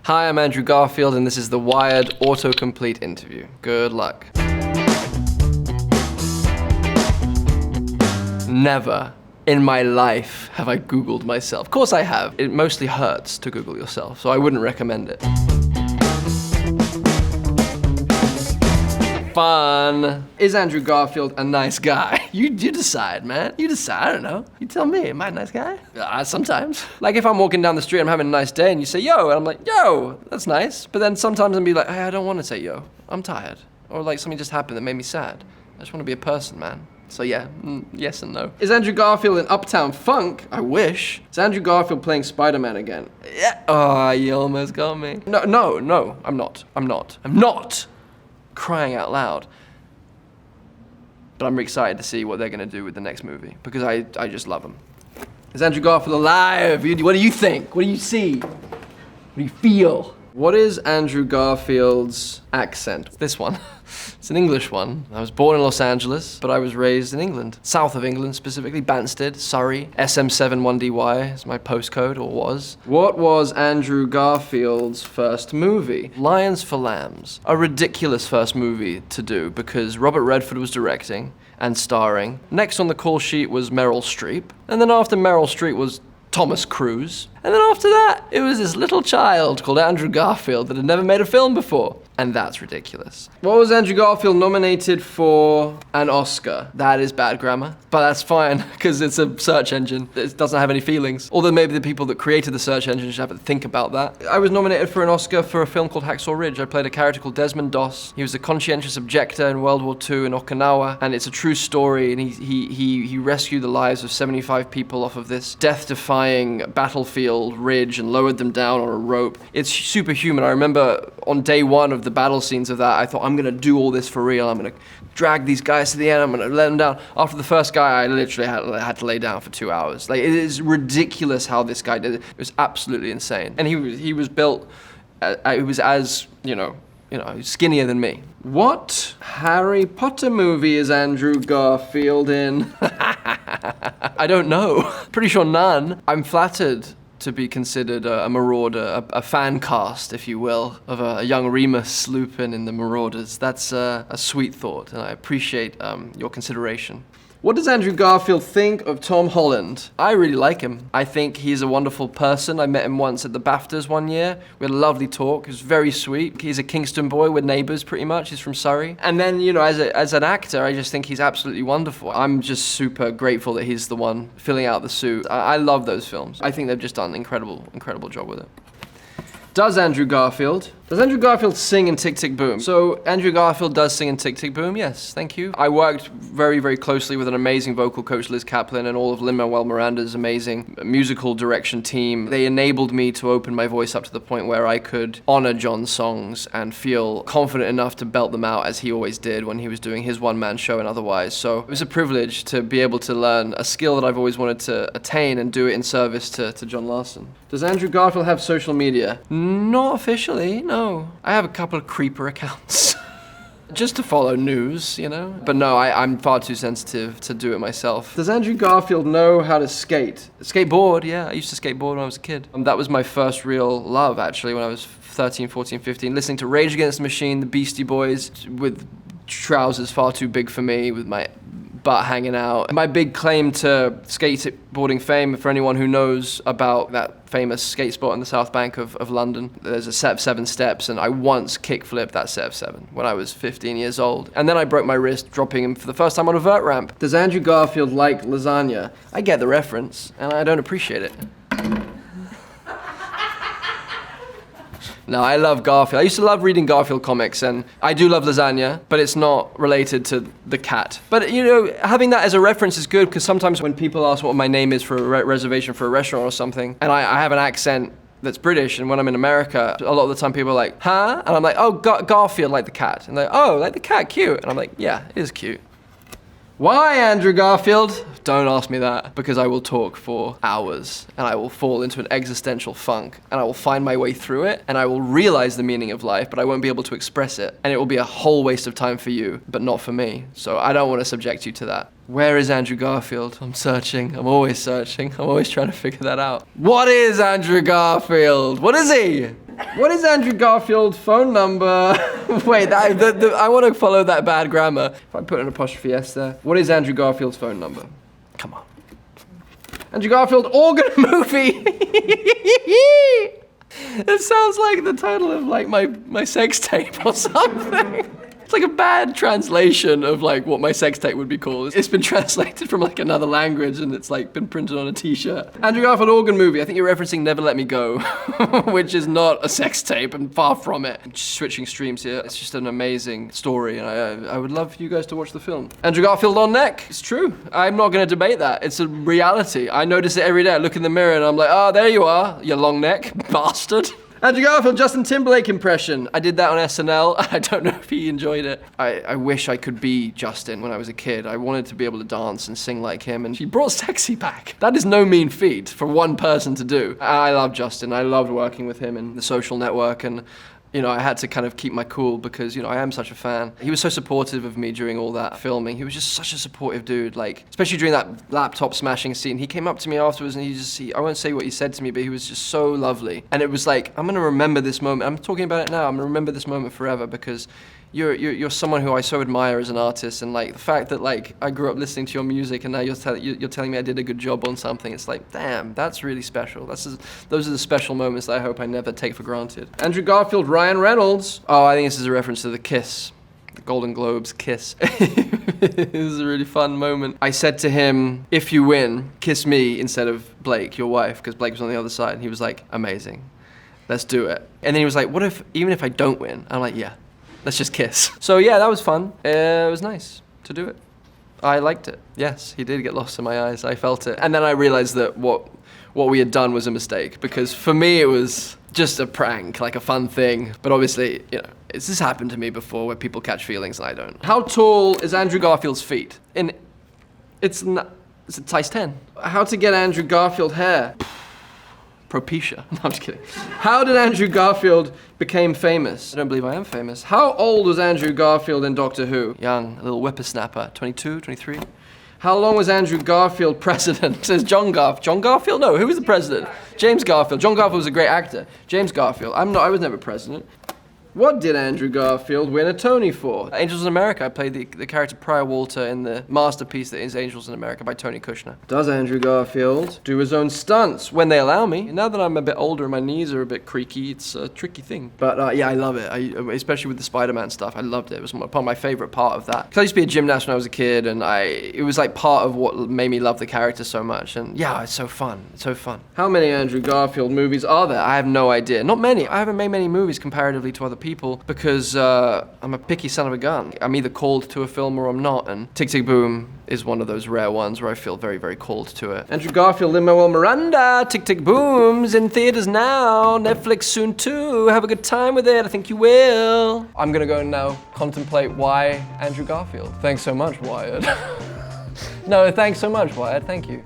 Hi, I'm Andrew Garfield, and this is the Wired autocomplete interview. Good luck. Never in my life have I Googled myself. Of course I have. It mostly hurts to Google yourself, so I wouldn't recommend it. Fun. Is Andrew Garfield a nice guy? You decide, man. You decide. I don't know. You tell me. Am I a nice guy? Sometimes. Like if I'm walking down the street, I'm having a nice day, and you say yo, and I'm like, yo, that's nice. But then sometimes I'll be like, hey, I don't want to say yo. I'm tired. Or like something just happened that made me sad. I just want to be a person, man. So yeah, yes and no. Is Andrew Garfield in Uptown Funk? I wish. Is Andrew Garfield playing Spider-Man again? Yeah. Oh, you almost got me. No, I'm not. Crying out loud. But I'm excited to see what they're gonna do with the next movie because I just love him. Is Andrew Garfield alive? What do you think? What do you see? What do you feel? What is Andrew Garfield's accent? This one. It's an English one. I was born in Los Angeles, but I was raised in England. South of England, specifically Banstead, Surrey. SM71DY is my postcode, or was. What was Andrew Garfield's first movie? Lions for Lambs. A ridiculous first movie to do because Robert Redford was directing and starring. Next on the call sheet was Meryl Streep. And then after Meryl Streep was Thomas Cruise. And then after that, it was this little child called Andrew Garfield that had never made a film before. And that's ridiculous. What was Andrew Garfield nominated for an Oscar? That is bad grammar, but that's fine, because it's a search engine. It doesn't have any feelings. Although maybe the people that created the search engine should have to think about that. I was nominated for an Oscar for a film called Hacksaw Ridge. I played a character called Desmond Doss. He was a conscientious objector in World War II in Okinawa, and it's a true story, and he rescued the lives of 75 people off of this death-defying battlefield ridge and lowered them down on a rope. It's superhuman. I remember on day one of the battle scenes of that, I thought, I'm gonna do all this for real. I'm gonna drag these guys to the end. I'm gonna let them down. After the first guy, I literally had to lay down for 2 hours. Like, it is ridiculous how this guy did it. It was absolutely insane. And he was built, he was as, skinnier than me. What Harry Potter movie is Andrew Garfield in? I don't know. Pretty sure none. I'm flattered to be considered a marauder, a fan cast, if you will, of a young Remus Lupin in the Marauders. That's a sweet thought, and I appreciate your consideration. What does Andrew Garfield think of Tom Holland? I really like him. I think he's a wonderful person. I met him once at the BAFTAs one year. We had a lovely talk. He was very sweet. He's a Kingston boy. We're neighbors pretty much. He's from Surrey. And then, as an actor, I just think he's absolutely wonderful. I'm just super grateful that he's the one filling out the suit. I love those films. I think they've just done an incredible job with it. Does Andrew Garfield sing in Tick, Tick, Boom? So Andrew Garfield does sing in Tick, Tick, Boom, yes, thank you. I worked very, very closely with an amazing vocal coach, Liz Kaplan, and all of Lin-Manuel Miranda's amazing musical direction team. They enabled me to open my voice up to the point where I could honor John's songs and feel confident enough to belt them out as he always did when he was doing his one-man show and otherwise. So it was a privilege to be able to learn a skill that I've always wanted to attain and do it in service to John Larson. Does Andrew Garfield have social media? Not officially, no. I have a couple of creeper accounts. Just to follow news, But no, I'm far too sensitive to do it myself. Does Andrew Garfield know how to skate? Skateboard, yeah. I used to skateboard when I was a kid. That was my first real love, actually, when I was 13, 14, 15. Listening to Rage Against the Machine, the Beastie Boys, with trousers far too big for me, with my butt hanging out. My big claim to skateboarding fame, for anyone who knows about that famous skate spot in the South Bank of London, there's a set of 7 steps, and I once kickflipped that set of 7 when I was 15 years old. And then I broke my wrist dropping him for the first time on a vert ramp. Does Andrew Garfield like lasagna? I get the reference, and I don't appreciate it. No, I love Garfield. I used to love reading Garfield comics, and I do love lasagna, but it's not related to the cat. But, having that as a reference is good, because sometimes when people ask what my name is for a reservation for a restaurant or something, and I have an accent that's British, and when I'm in America, a lot of the time people are like, huh? And I'm like, oh, Garfield, like the cat. And they're like, oh, like the cat, cute. And I'm like, yeah, it is cute. Why, Andrew Garfield? Don't ask me that, because I will talk for hours, and I will fall into an existential funk, and I will find my way through it, and I will realize the meaning of life, but I won't be able to express it, and it will be a whole waste of time for you, but not for me. So I don't want to subject you to that. Where is Andrew Garfield? I'm searching. I'm always searching. I'm always trying to figure that out. What is Andrew Garfield? What is he? What is Andrew Garfield's phone number? Wait, I want to follow that bad grammar. If I put an apostrophe S there. What is Andrew Garfield's phone number? Come on. Andrew Garfield organ movie. It sounds like the title of like my sex tape or something. It's like a bad translation of like what my sex tape would be called. It's been translated from like another language and it's like been printed on a t-shirt. Andrew Garfield organ movie. I think you're referencing Never Let Me Go, which is not a sex tape and far from it. Just switching streams here. It's just an amazing story and I would love for you guys to watch the film. Andrew Garfield on neck. It's true. I'm not gonna debate that. It's a reality. I notice it every day. I look in the mirror and I'm like, oh, there you are, you long neck bastard. Andrew Garfield, Justin Timberlake impression. I did that on SNL. I don't know if he enjoyed it. I wish I could be Justin when I was a kid. I wanted to be able to dance and sing like him, and he brought sexy back. That is no mean feat for one person to do. I love Justin. I loved working with him in The Social Network, and you know, I had to kind of keep my cool because, you know, I am such a fan. He was so supportive of me during all that filming. He was just such a supportive dude, like, especially during that laptop smashing scene. He came up to me afterwards and I won't say what he said to me, but he was just so lovely. And it was like, I'm gonna remember this moment. I'm talking about it now. I'm gonna remember this moment forever because you're someone who I so admire as an artist, and like the fact that like I grew up listening to your music and now you're telling me I did a good job on something, it's like, damn, that's really special. Those are the special moments that I hope I never take for granted. Andrew Garfield, Ryan Reynolds. Oh, I think this is a reference to the kiss. The Golden Globes kiss. This is a really fun moment. I said to him, if you win, kiss me instead of Blake, your wife, because Blake was on the other side, and he was like, amazing. Let's do it. And then he was like, even if I don't win? I'm like, yeah. Let's just kiss. So yeah, that was fun. It was nice to do it. I liked it. Yes, he did get lost in my eyes. I felt it. And then I realized that what we had done was a mistake, because for me it was just a prank, like a fun thing. But obviously, you know, this has happened to me before where people catch feelings and I don't. How tall is Andrew Garfield's feet? It's a size 10. How to get Andrew Garfield hair? Propecia. No, I'm just kidding. How did Andrew Garfield become famous? I don't believe I am famous. How old was Andrew Garfield in Doctor Who? Young, a little whippersnapper. 22, 23? How long was Andrew Garfield president? It says John Garfield? No, who was the president? James Garfield. John Garfield was a great actor. James Garfield. I was never president. What did Andrew Garfield win a Tony for? Angels in America. I played the character Prior Walter in the masterpiece that is Angels in America by Tony Kushner. Does Andrew Garfield do his own stunts when they allow me? Now that I'm a bit older and my knees are a bit creaky, it's a tricky thing. But yeah, I love it. Especially with the Spider-Man stuff. I loved it. It was probably my favorite part of that. Because I used to be a gymnast when I was a kid, and it was like part of what made me love the character so much. And yeah, it's so fun. It's so fun. How many Andrew Garfield movies are there? I have no idea. Not many. I haven't made many movies comparatively to other people because I'm a picky son of a gun. I'm either called to a film or I'm not, and Tick Tick Boom is one of those rare ones where I feel very, very called to it. Andrew Garfield, Lin-Manuel Miranda, Tick Tick Boom's in theaters now, Netflix soon too. Have a good time with it, I think you will. I'm gonna go now contemplate why Andrew Garfield. Thanks so much, Wyatt. No, thanks so much, Wyatt, thank you.